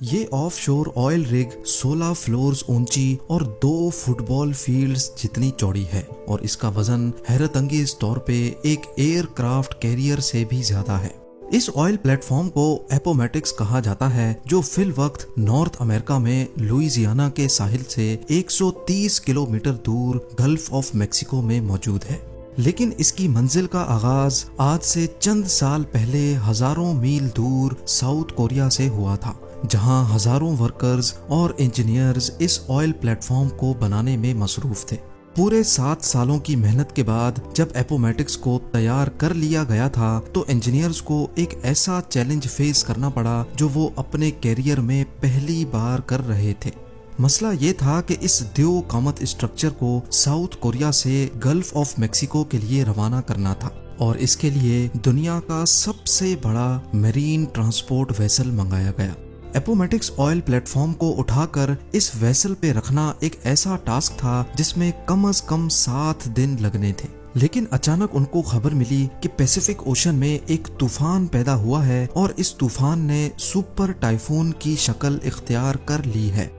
ये offshore oil rig 16 floors ऊंची और 2 फुटबॉल फील्ड्स जितनी चौड़ी है और इसका वजन हैरतअंगेज तौर पे एक एयरक्राफ्ट कैरियर से भी ज्यादा है। इस ऑयल प्लेटफॉर्म को एपोमेटिक्स कहा जाता है, जो फिल वक्त नॉर्थ अमेरिका में लुइसियाना के साहिल से 130 किलोमीटर दूर गल्फ ऑफ मेक्सिको में मौजूद है। लेकिन इसकी मंजिल का आगाज आज से चंद साल पहले हजारों मील दूर साउथ कोरिया से हुआ था, जहां हजारों वर्कर्स और इंजीनियर्स इस ऑयल प्लेटफॉर्म को बनाने में मसरूफ थे। पूरे 7 सालों की मेहनत के बाद जब एपोमेटिक्स को तैयार कर लिया गया था, तो इंजीनियर्स को एक ऐसा चैलेंज फेस करना पड़ा जो वो अपने कैरियर में पहली बार कर रहे थे। मसला ये था कि इस द्यो कामत स्ट्रक्चर को साउथ कोरिया से गल्फ ऑफ मेक्सिको के लिए रवाना करना था और इसके लिए दुनिया का सबसे बड़ा मेरीन ट्रांसपोर्ट वेसल मंगाया गया। एपोमेटिक्स ऑयल प्लेटफॉर्म को उठाकर इस वेसल पे रखना एक ऐसा टास्क था जिसमें कम से कम 7 दिन लगने थे। लेकिन अचानक उनको खबर मिली कि पैसिफिक ओशन में एक तूफान पैदा हुआ है और इस तूफान ने सुपर टाइफून की शक्ल इख्तियार कर ली है।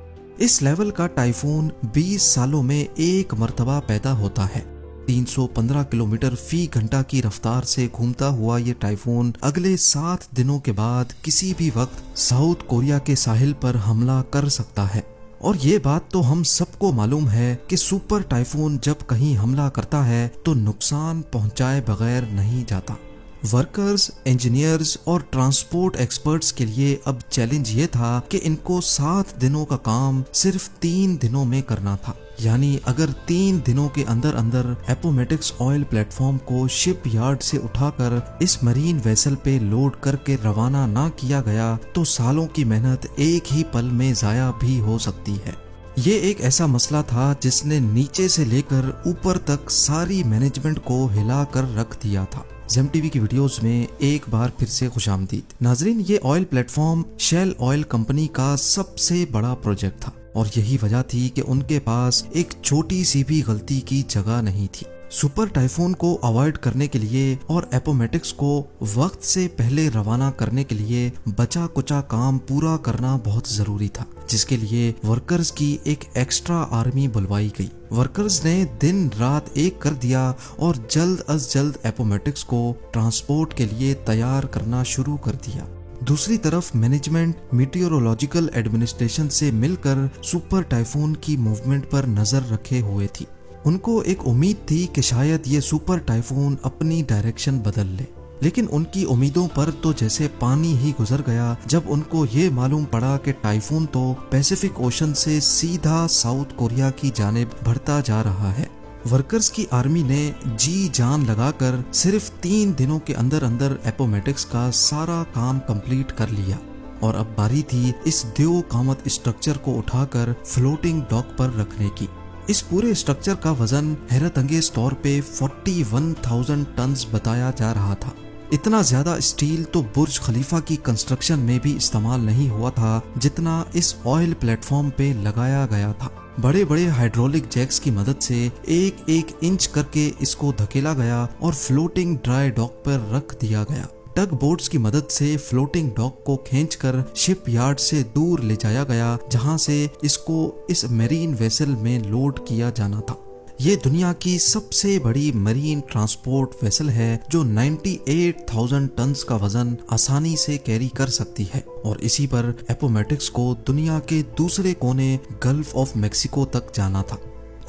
इस लेवल का टाइफून 20 सालों में एक मर्तबा पैदा होता है। 315 किलोमीटर फी घंटा की रफ्तार से घूमता हुआ ये टाइफून अगले 7 दिनों के बाद किसी भी वक्त साउथ कोरिया के साहिल पर हमला कर सकता है। और ये बात तो हम सबको मालूम है कि सुपर टाइफून जब कहीं हमला करता है तो नुकसान पहुंचाए बगैर नहीं जाता। वर्कर्स, इंजीनियर्स और ट्रांसपोर्ट एक्सपर्ट्स के लिए अब चैलेंज ये था कि इनको 7 दिनों का काम सिर्फ 3 दिनों में करना था। यानी अगर 3 दिनों के अंदर अंदर एपोमेटिक्स ऑयल प्लेटफॉर्म को शिप यार्ड से उठाकर इस मरीन वेसल पे लोड करके रवाना ना किया गया तो सालों की मेहनत एक ही पल में जाया भी हो सकती है। ये एक ऐसा मसला था जिसने नीचे से लेकर ऊपर तक सारी मैनेजमेंट को हिला कर रख दिया था। जेम टीवी की वीडियोस में एक बार फिर से खुशामदीद। नाजरीन, ये oil platform Shell oil company का सबसे बड़ा प्रोजेक्ट था और यही वजह थी कि उनके पास एक छोटी सी भी गलती की जगह नहीं थी। सुपर टाइफून को अवॉइड करने के लिए और एपोमेटिक्स को वक्त से पहले रवाना करने के लिए बचा कुचा काम पूरा करना बहुत जरूरी था, जिसके लिए वर्कर्स की एक एक्स्ट्रा आर्मी बुलवाई गई। वर्कर्स ने दिन रात एक कर दिया और जल्द अज जल्द एपोमेटिक्स को ट्रांसपोर्ट के लिए तैयार करना शुरू कर दिया। दूसरी तरफ मैनेजमेंट मीटियोरोलॉजिकल एडमिनिस्ट्रेशन से मिलकर सुपर टाइफून की मूवमेंट पर नजर रखे हुए थी। उनको एक उम्मीद थी कि शायद ये सुपर टाइफून अपनी डायरेक्शन बदल ले, लेकिन उनकी उम्मीदों पर तो जैसे पानी ही गुजर गया जब उनको ये मालूम पड़ा कि टाइफून तो पैसिफिक ओशन से सीधा साउथ कोरिया की जानिब बढ़ता जा रहा है। वर्कर्स की आर्मी ने जी जान लगाकर सिर्फ 3 दिनों के अंदर अंदर एपोमेटिक्स का सारा काम कंप्लीट कर लिया और अब बारी थी इस द्यो कामत स्ट्रक्चर को उठाकर फ्लोटिंग डॉक पर रखने की। इस पूरे स्ट्रक्चर का वजन हैरतअंगेज तौर पे 41,000 टन्स बताया जा रहा था। इतना ज्यादा स्टील तो बुर्ज खलीफा की कंस्ट्रक्शन में भी इस्तेमाल नहीं हुआ था जितना इस ऑयल प्लेटफॉर्म पे लगाया गया था। बड़े बड़े हाइड्रोलिक जैक्स की मदद से एक एक इंच करके इसको धकेला गया और फ्लोटिंग ड्राई डॉक पर रख दिया गया। टग बोट्स की मदद से फ्लोटिंग डॉक को खींचकर शिप यार्ड से दूर ले जाया गया, जहां से इसको इस मरीन वेसल में लोड किया जाना था। ये दुनिया की सबसे बड़ी मरीन ट्रांसपोर्ट वेसल है जो 98,000 टन्स का वजन आसानी से कैरी कर सकती है और इसी पर एपोमेटिक्स को दुनिया के दूसरे कोने गल्फ ऑफ मेक्सिको तक जाना था।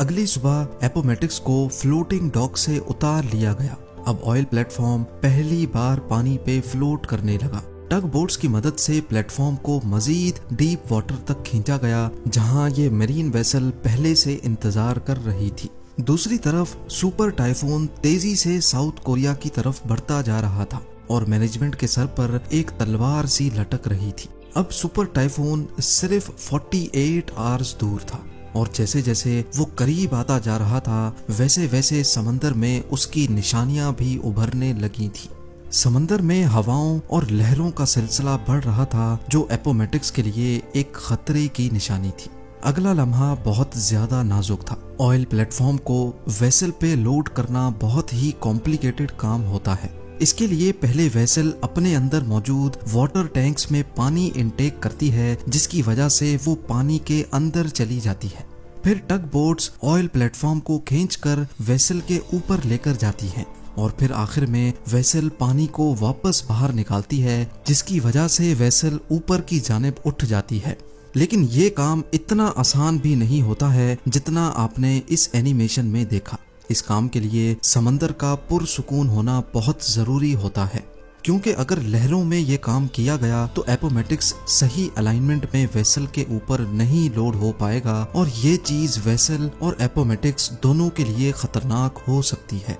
अगली सुबह एपोमेटिक्स को फ्लोटिंग डॉक से उतार लिया गया। अब ऑयल प्लेटफॉर्म पहली बार पानी पे फ्लोट करने लगा। टग बोट्स की मदद से प्लेटफॉर्म को मजीद डीप वाटर तक खींचा गया, जहां ये मरीन वेसल पहले से इंतजार कर रही थी। दूसरी तरफ सुपर टाइफून तेजी से साउथ कोरिया की तरफ बढ़ता जा रहा था और मैनेजमेंट के सर पर एक तलवार सी लटक रही थी। अब सुपर टाइफून सिर्फ 48 आवर्स दूर था और जैसे जैसे वो करीब आता जा रहा था वैसे वैसे समंदर में उसकी निशानियां भी उभरने लगी थी। समंदर में हवाओं और लहरों का सिलसिला बढ़ रहा था जो एपोमेटिक्स के लिए एक खतरे की निशानी थी। अगला लम्हा बहुत ज्यादा नाजुक था। ऑयल प्लेटफॉर्म को वेसल पे लोड करना बहुत ही कॉम्प्लिकेटेड काम होता है। इसके लिए पहले वेसल अपने अंदर मौजूद वाटर टैंक्स में पानी इनटेक करती है, जिसकी वजह से वो पानी के अंदर चली जाती है। फिर टग बोट्स ऑयल प्लेटफॉर्म को खींचकर वेसल के ऊपर लेकर जाती हैं और फिर आखिर में वेसल पानी को वापस बाहर निकालती है, जिसकी वजह से वेसल ऊपर की जानिब उठ जाती है। लेकिन ये काम इतना आसान भी नहीं होता है जितना आपने इस एनिमेशन में देखा। इस काम के लिए समंदर का पुरसुकून होना बहुत जरूरी होता है, क्योंकि अगर लहरों में ये काम किया गया तो एपोमेटिक्स सही अलाइनमेंट में वेसल के ऊपर नहीं लोड हो पाएगा और ये चीज वेसल और एपोमेटिक्स दोनों के लिए खतरनाक हो सकती है।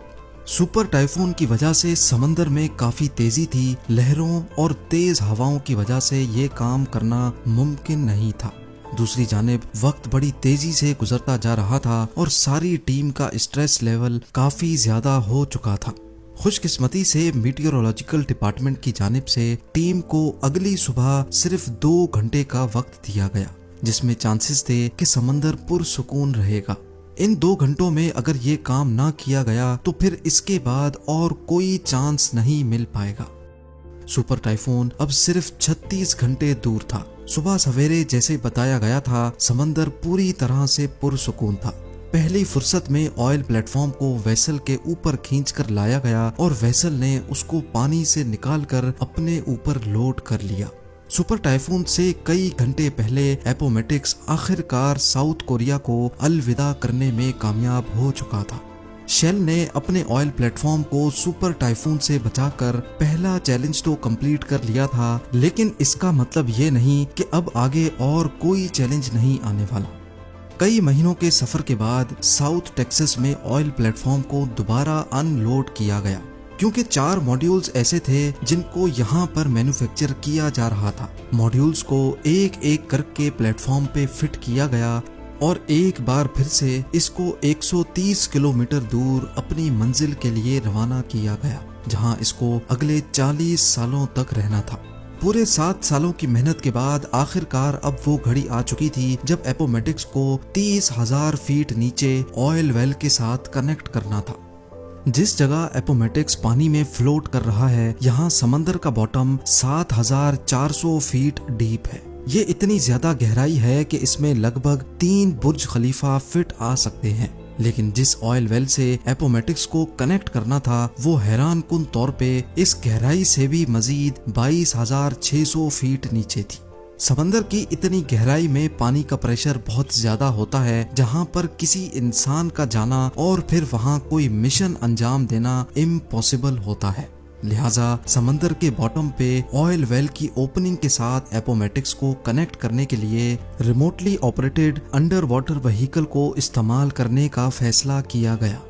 सुपर टाइफून की वजह से समंदर में काफी तेजी थी। लहरों और तेज हवाओं की वजह से ये काम करना मुमकिन नहीं था। दूसरी जानिब वक्त बड़ी तेजी से गुजरता जा रहा था और सारी टीम का स्ट्रेस लेवल काफी ज्यादा हो चुका था। खुशकिस्मती से मीटियोरोलॉजिकल डिपार्टमेंट की जानिब से टीम को अगली सुबह सिर्फ 2 घंटे का वक्त दिया गया, जिसमें चांसेस थे कि समंदर पुरसुकून रहेगा। इन 2 घंटों में अगर ये काम ना किया गया तो फिर इसके बाद और कोई चांस नहीं मिल पाएगा। सुपर टाइफून अब सिर्फ 36 घंटे दूर था। सुबह सवेरे जैसे बताया गया था, समंदर पूरी तरह से पुरसुकून था। पहली फुर्सत में ऑयल प्लेटफॉर्म को वेसल के ऊपर खींचकर लाया गया और वेसल ने उसको पानी से निकालकर अपने ऊपर लोड कर लिया। सुपर टाइफून से कई घंटे पहले एपोमेटिक्स आखिरकार साउथ कोरिया को अलविदा करने में कामयाब हो चुका था। शेल ने अपने ऑयल प्लेटफॉर्म को सुपर टाइफून से बचाकर पहला चैलेंज तो कंप्लीट कर लिया था, लेकिन इसका मतलब ये नहीं कि अब आगे और कोई चैलेंज नहीं आने वाला। कई महीनों के सफर के बाद साउथ टेक्सास में ऑयल प्लेटफॉर्म को दोबारा अनलोड किया गया, क्योंकि 4 मॉड्यूल्स ऐसे थे जिनको यहाँ पर मैन्युफैक्चर किया जा रहा था। मॉड्यूल्स को एक एक करके प्लेटफॉर्म पे फिट किया गया और एक बार फिर से इसको 130 किलोमीटर दूर अपनी मंजिल के लिए रवाना किया गया, जहाँ इसको अगले 40 सालों तक रहना था। पूरे 7 सालों की मेहनत के बाद आखिरकार अब वो घड़ी आ चुकी थी जब एपोमेटिक्स को 30,000 फीट नीचे ऑयल वेल के साथ कनेक्ट करना था। जिस जगह एपोमेटिक्स पानी में फ्लोट कर रहा है, यहाँ समंदर का बॉटम 7,400 फीट डीप है। ये इतनी ज्यादा गहराई है कि इसमें लगभग 3 बुर्ज खलीफा फिट आ सकते हैं। लेकिन जिस ऑयल वेल से एपोमेटिक्स को कनेक्ट करना था, वो हैरान कुन तौर पे इस गहराई से भी मजीद 22,600 फीट नीचे थी। समंदर की इतनी गहराई में पानी का प्रेशर बहुत ज्यादा होता है, जहाँ पर किसी इंसान का जाना और फिर वहाँ कोई मिशन अंजाम देना इम्पॉसिबल होता है। लिहाजा समंदर के बॉटम पे ऑयल वेल की ओपनिंग के साथ एपोमेटिक्स को कनेक्ट करने के लिए remotely operated under water vehicle को इस्तेमाल करने का फैसला किया गया।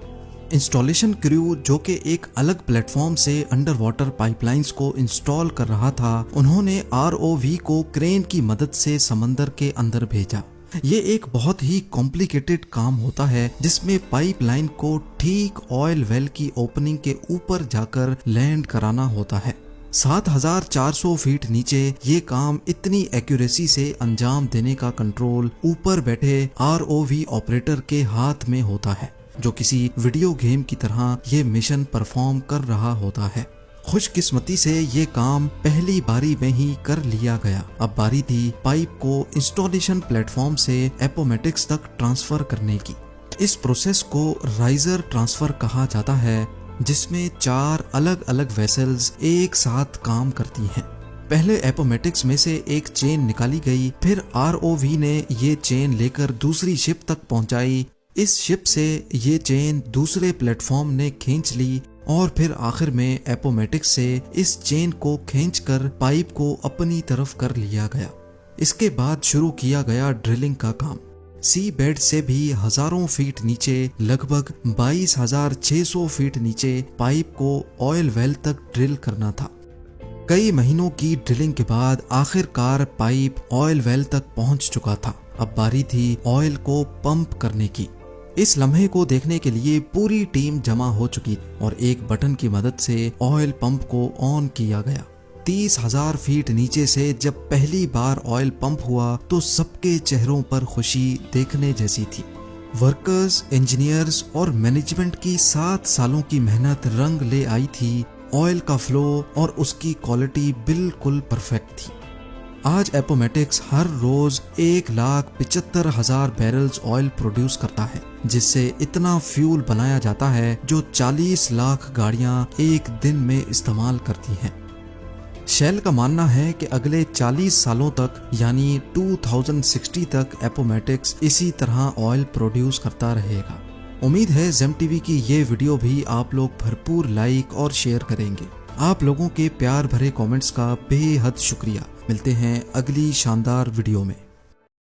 इंस्टॉलेशन क्रू, जो कि एक अलग प्लेटफॉर्म से अंडर वाटर पाइपलाइंस को इंस्टॉल कर रहा था, उन्होंने ROV को क्रेन की मदद से समंदर के अंदर भेजा। ये एक बहुत ही कॉम्प्लिकेटेड काम होता है, जिसमें पाइपलाइन को ठीक ऑयल वेल की ओपनिंग के ऊपर जाकर लैंड कराना होता है। 7,400 फीट नीचे ये काम इतनी एक्यूरेसी से अंजाम देने का कंट्रोल ऊपर बैठे ROV ऑपरेटर के हाथ में होता है, जो किसी वीडियो गेम की तरह ये मिशन परफॉर्म कर रहा होता है। खुशकिस्मती से ये काम पहली बारी में ही कर लिया गया। अब बारी थी पाइप को इंस्टॉलेशन प्लेटफॉर्म से एपोमेटिक्स तक ट्रांसफर करने की। इस प्रोसेस को राइजर ट्रांसफर कहा जाता है, जिसमें 4 अलग अलग वेसल्स एक साथ काम करती हैं। पहले एपोमेटिक्स में से एक चेन निकाली गई, फिर ROV ने ये चेन लेकर दूसरी शिप तक पहुंचाई। इस शिप से ये चेन दूसरे प्लेटफॉर्म ने खींच ली और फिर आखिर में एपोमेटिक्स से इस चेन को खींचकर पाइप को अपनी तरफ कर लिया गया। इसके बाद शुरू किया गया ड्रिलिंग का काम। सी बेड से भी हजारों फीट नीचे, लगभग 22,600 फीट नीचे पाइप को ऑयल वेल तक ड्रिल करना था। कई महीनों की ड्रिलिंग के बाद आखिरकार पाइप ऑयल वेल तक पहुंच चुका था। अब बारी थी ऑयल को पंप करने की। इस लम्हे को देखने के लिए पूरी टीम जमा हो चुकी और एक बटन की मदद से ऑयल पंप को ऑन किया गया। 30,000 फीट नीचे से जब पहली बार ऑयल पंप हुआ तो सबके चेहरों पर खुशी देखने जैसी थी। वर्कर्स, इंजीनियर्स और मैनेजमेंट की 7 सालों की मेहनत रंग ले आई थी ऑयल का फ्लो और उसकी क्वालिटी बिल्कुल परफेक्ट थी। आज एपोमेटिक्स हर रोज 1,75,000 बैरल्स ऑयल प्रोड्यूस करता है, जिससे इतना फ्यूल बनाया जाता है जो 40 लाख गाड़ियां एक दिन में इस्तेमाल करती हैं। शेल का मानना है कि अगले 40 सालों तक यानी 2060 तक एपोमेटिक्स इसी तरह ऑयल प्रोड्यूस करता रहेगा। उम्मीद है जेम टीवी की ये वीडियो भी आप लोग भरपूर लाइक और शेयर करेंगे। आप लोगों के प्यार भरे कमेंट्स का बेहद शुक्रिया। मिलते हैं अगली शानदार वीडियो में।